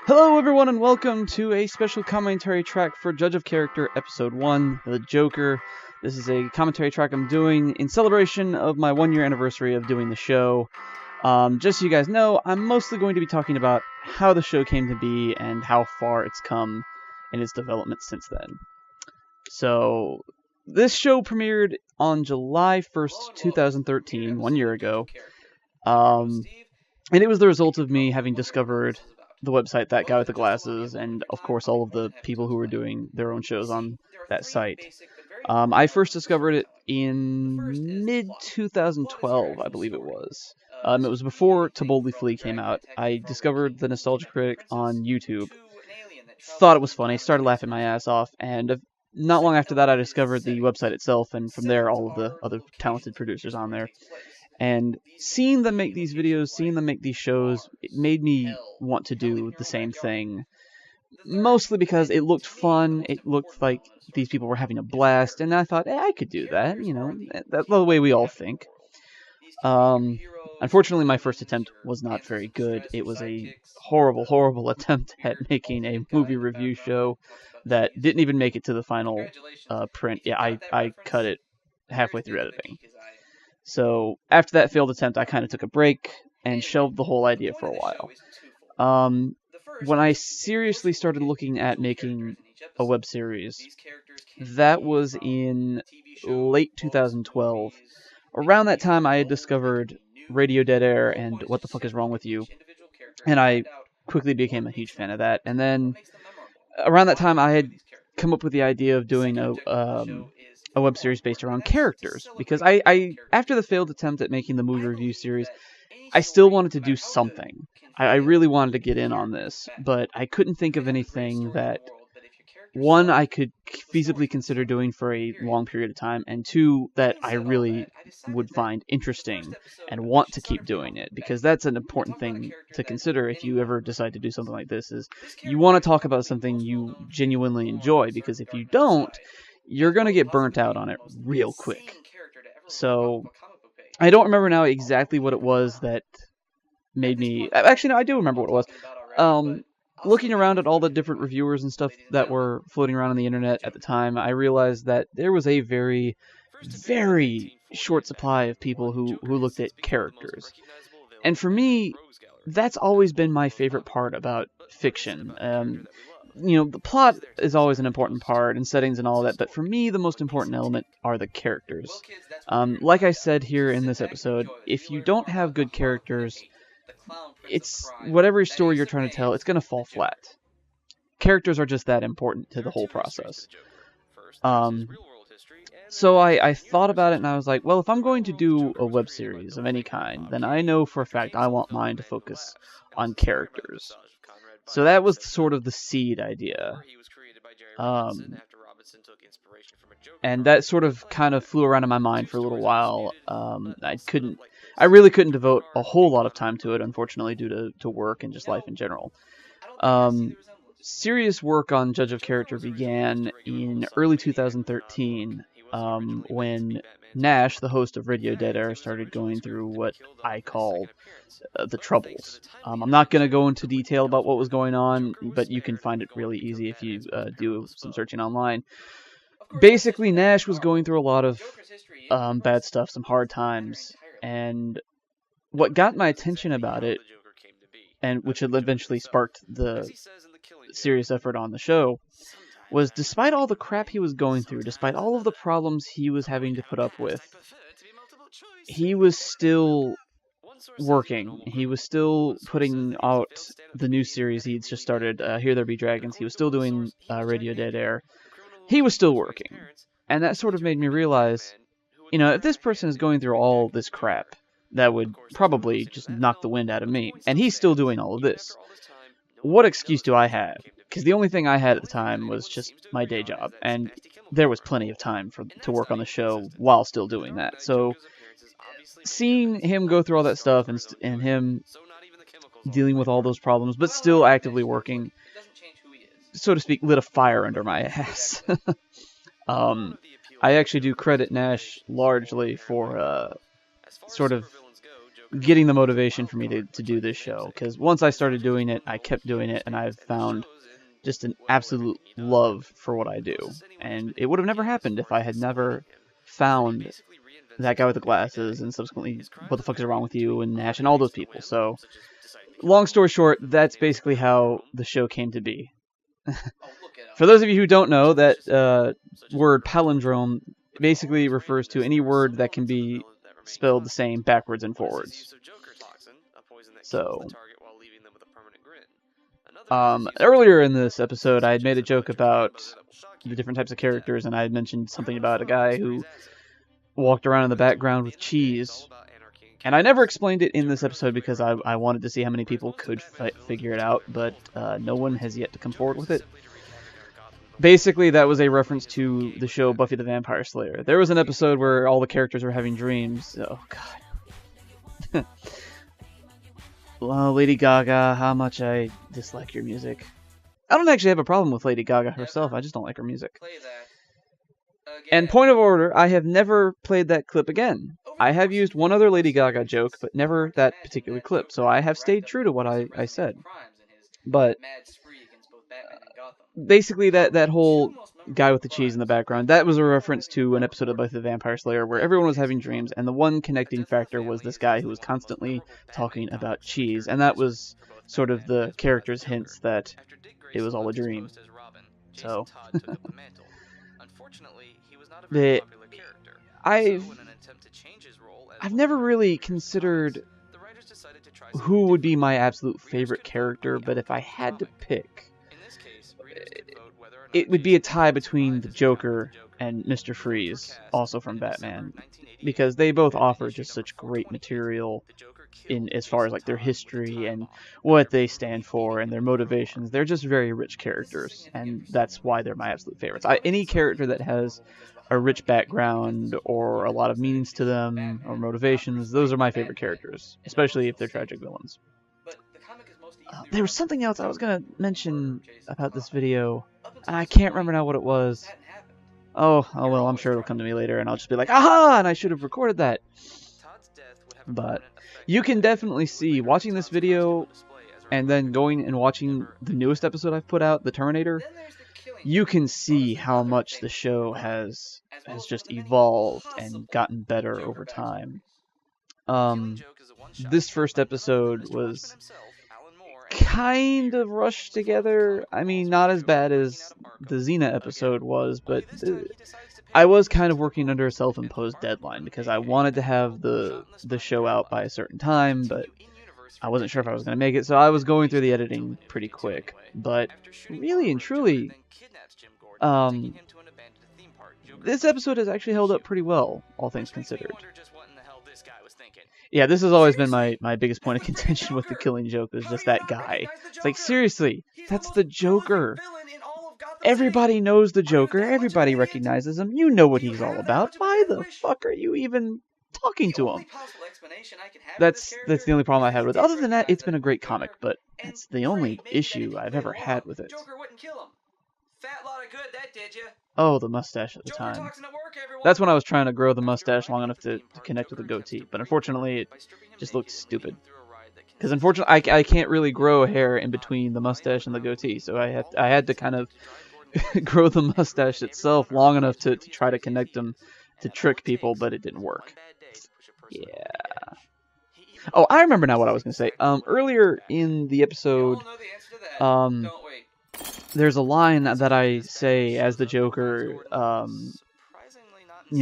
Hello everyone and welcome to a special commentary track for Judge of Character Episode 1, The Joker. This is a commentary track I'm doing in celebration of my 1-year anniversary of doing the show. Just so you guys know, I'm mostly going to be talking about how the show came to be and how far it's come in its development since then. So, this show premiered on July 1st, 2013, 1 year ago. And it was the result of me having discovered the website That Guy with the Glasses, and of course all of the people who were doing their own shows on that site. I first discovered it in mid-2012, I believe it was. It was before To Boldly Flee came out. I discovered the Nostalgia Critic on YouTube, thought it was funny, started laughing my ass off, and not long after that I discovered the website itself, and from there all of the other talented producers on there. And seeing them make these videos, seeing them make these shows, it made me want to do the same thing. Mostly because it looked fun, it looked like these people were having a blast, and I thought, I could do that, you know, that's the way we all think. Unfortunately, my first attempt was not very good. It was a horrible, horrible attempt at making a movie review show that didn't even make it to the final print. Yeah, I cut it halfway through editing. So after that failed attempt, I kind of took a break and shelved the whole idea for a while. When I seriously started looking at making a web series, that was in late 2012. Around that time, I had discovered Radio Dead Air and What the Fuck Is Wrong With You, and I quickly became a huge fan of that. And then around that time, I had come up with the idea of doing a web series based around characters, because I after the failed attempt at making the movie review series, I still wanted to do something. I really wanted to get in on this, but I couldn't think of anything that, one, I could feasibly consider doing for a long period of time, and two, that I really would find interesting and want to keep doing it, because that's an important thing to consider if you ever decide to do something like this, is you want to talk about something you genuinely enjoy, because if you don't, you're going to get burnt out on it real quick. So, I don't remember now exactly what it was that made me... Actually, no, I do remember what it was. Looking around at all the different reviewers and stuff that were floating around on the internet at the time, I realized that there was a very, very short supply of people who looked at characters. And for me, that's always been my favorite part about fiction. You know, the plot is always an important part, and settings and all that, but for me, the most important element are the characters. Like I said here in this episode, if you don't have good characters, it's whatever story you're trying to tell, it's going to fall flat. Characters are just that important to the whole process. So I thought about it, and I was like, well, if I'm going to do a web series of any kind, then I know for a fact I want mine to focus on characters. So that was sort of the seed idea. And that sort of kind of flew around in my mind for a little while. I really couldn't devote a whole lot of time to it, unfortunately, due to work and just life in general. Serious work on Judge of Character began in early 2013, when Nash, the host of Radio Dead Air, started going through what I call the troubles. I'm not going to go into detail about what was going on, but you can find it really easy if you do some searching online. Basically, Nash was going through a lot of bad stuff, some hard times, and what got my attention about it, and which had eventually sparked the serious effort on the show, was despite all the crap he was going through, despite all of the problems he was having to put up with, he was still working. He was still putting out the new series he'd just started, Here There Be Dragons. He was still doing Radio Dead Air. He was still working. And that sort of made me realize, you know, if this person is going through all this crap, that would probably just knock the wind out of me. And he's still doing all of this. What excuse do I have? Because the only thing I had at the time was just my day job, and there was plenty of time to work on the show while still doing that. So, seeing him go through all that stuff and him dealing with all those problems, but still actively working, so to speak, lit a fire under my ass. I actually do credit Nash largely for sort of getting the motivation for me to do this show. Because once I started doing it, I kept doing it, and I've found just an absolute love for what I do. And it would have never happened if I had never found that guy with the glasses, and subsequently What the Fuck Is Wrong With You, and Nash, and all those people. So, long story short, that's basically how the show came to be. For those of you who don't know, that word palindrome basically refers to any word that can be spelled the same backwards and forwards. So, earlier in this episode, I had made a joke about the different types of characters, and I had mentioned something about a guy who walked around in the background with cheese. And I never explained it in this episode because I wanted to see how many people could figure it out, but no one has yet to come forward with it. Basically, that was a reference to the show Buffy the Vampire Slayer. There was an episode where all the characters were having dreams. Oh, God. Well, Lady Gaga, how much I dislike your music. I don't actually have a problem with Lady Gaga herself, I just don't like her music. And point of order, I have never played that clip again. I have used one other Lady Gaga joke, but never that particular clip, so I have stayed true to what I said. But basically, that whole guy with the cheese in the background, that was a reference to an episode of Buffy the Vampire Slayer where everyone was having dreams, and the one connecting factor was this guy who was constantly talking about cheese, and that was sort of the character's hints that it was all a dream. So, I've never really considered who would be my absolute favorite character, but if I had to pick, it would be a tie between the Joker and Mr. Freeze, also from Batman, because they both offer just such great material in as far as like their history and what they stand for and their motivations. They're just very rich characters, and that's why they're my absolute favorites. Any character that has a rich background or a lot of meanings to them or motivations, those are my favorite characters, especially if they're tragic villains. There was something else I was going to mention about this video, and I can't remember now what it was. Oh well, I'm sure it'll come to me later, and I'll just be like, aha, and I should have recorded that. But you can definitely see, watching this video and then going and watching the newest episode I've put out, The Terminator, you can see how much the show has just evolved and gotten better over time. This first episode was kind of rushed together. I mean, not as bad as the Xena episode was, but I was kind of working under a self-imposed deadline because I wanted to have the show out by a certain time, but I wasn't sure if I was going to make it, so I was going through the editing pretty quick. But really and truly, this episode has actually held up pretty well, all things considered. Yeah, this has always been my biggest point of contention with The Killing Joke, is just that guy. It's like, seriously, that's the Joker. Everybody knows the Joker, everybody recognizes him, you know what he's all about. Why the fuck are you even talking to him? That's the only problem I had with it. Other than that, it's been a great comic, but that's the only issue I've ever had with it. Oh, the mustache at the time. That's when I was trying to grow the mustache long enough to connect with the goatee, but unfortunately it just looked stupid. Because unfortunately I can't really grow hair in between the mustache and the goatee, so I had to kind of grow the mustache itself long enough to try to connect them to trick people, but it didn't work. Yeah. Oh, I remember now what I was going to say. Earlier in the episode, there's a line that I say as the Joker,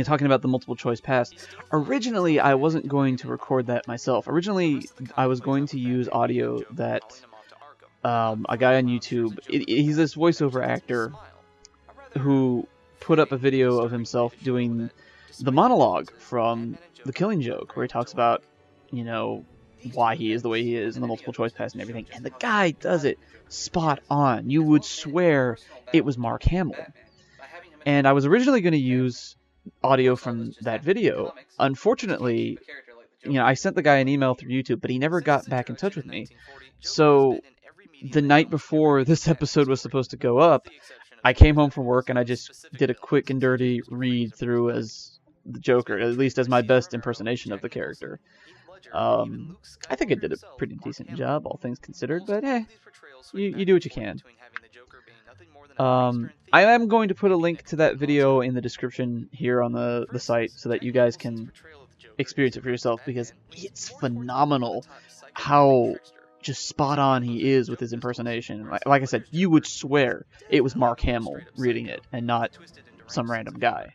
talking about the multiple choice pass. Originally, I wasn't going to record that myself. Originally, I was going to use audio that a guy on YouTube, he's this voiceover actor who put up a video of himself doing the monologue from The Killing Joke, where he talks about, why he is the way he is and the multiple choice pass and everything. And the guy does it spot on. You would swear it was Mark Hamill. And I was originally going to use audio from that video. Unfortunately, I sent the guy an email through YouTube, but he never got back in touch with me. So the night before this episode was supposed to go up, I came home from work and I just did a quick and dirty read through as the Joker, at least as my best impersonation of the character. I think it did a pretty decent job, all things considered, but hey, you do what you can. I am going to put a link to that video in the description here on the site so that you guys can experience it for yourself, because it's phenomenal how just spot on he is with his impersonation. Like I said, you would swear it was Mark Hamill reading it and not some random guy.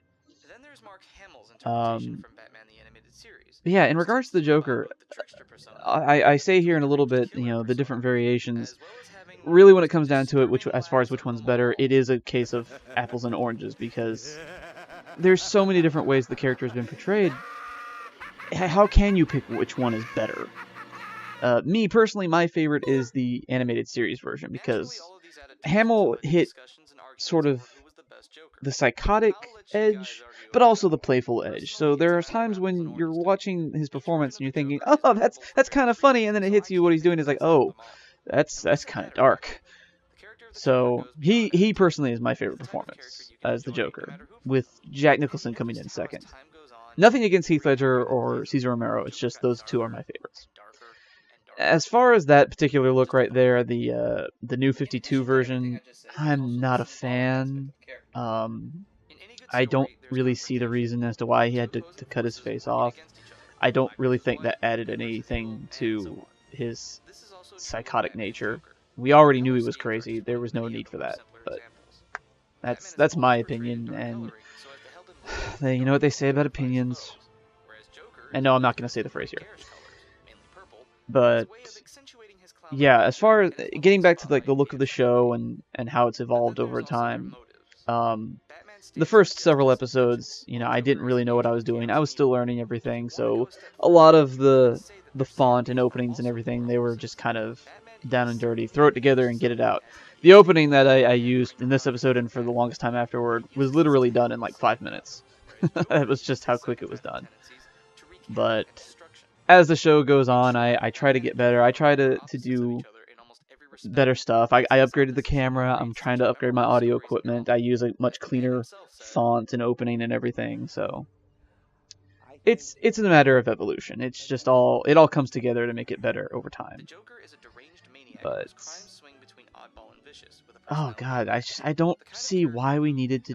Yeah, in regards to the Joker, I say here in a little bit, the different variations. Really, when it comes down to it, as far as which one's better, it is a case of apples and oranges, because there's so many different ways the character has been portrayed. How can you pick which one is better? Me, personally, my favorite is the animated series version, because Hamill hit sort of the psychotic edge, but also the playful edge. So there are times when you're watching his performance and you're thinking, oh, that's kind of funny, and then it hits you what he's doing is like, oh, that's kind of dark. So he personally is my favorite performance as the Joker, with Jack Nicholson coming in second. Nothing against Heath Ledger or Cesar Romero, it's just those two are my favorites. As far as that particular look right there, the New 52 version, I'm not a fan. I don't really see the reason as to why he had to cut his face off. I don't really think that added anything to his psychotic nature. We already knew he was crazy. There was no need for that. But that's my opinion, and you know what they say about opinions. And no, I'm not going to say the phrase here. But yeah, as far as getting back to like the look of the show and how it's evolved over time, the first several episodes, I didn't really know what I was doing. I was still learning everything, so a lot of the font and openings and everything, they were just kind of down and dirty. Throw it together and get it out. The opening that I used in this episode and for the longest time afterward was literally done in like 5 minutes. It was just how quick it was done. But as the show goes on, I try to get better. I try to do better stuff. I upgraded the camera. I'm trying to upgrade my audio equipment. I use a much cleaner font and opening and everything. So it's a matter of evolution. It's just it all comes together to make it better over time. But oh god, I don't see why we needed to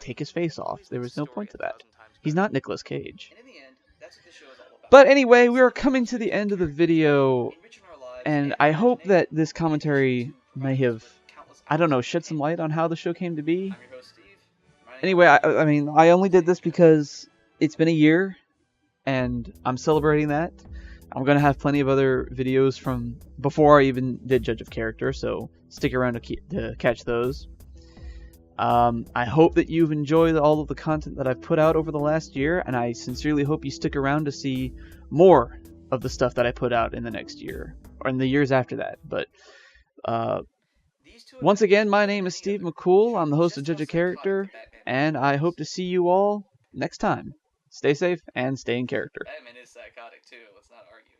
take his face off. There was no point to that. He's not Nicolas Cage. But anyway, we are coming to the end of the video, and I hope that this commentary may have, I don't know, shed some light on how the show came to be. Anyway, I mean, I only did this because it's been a year, and I'm celebrating that. I'm going to have plenty of other videos from before I even did Judge of Character, so stick around to catch those. I hope that you've enjoyed all of the content that I've put out over the last year, and I sincerely hope you stick around to see more of the stuff that I put out in the next year, or in the years after that. But once again, my name is Steve McCool. I'm the host of Judge of Character, and I hope to see you all next time. Stay safe and stay in character. Batman is psychotic too, let's not argue.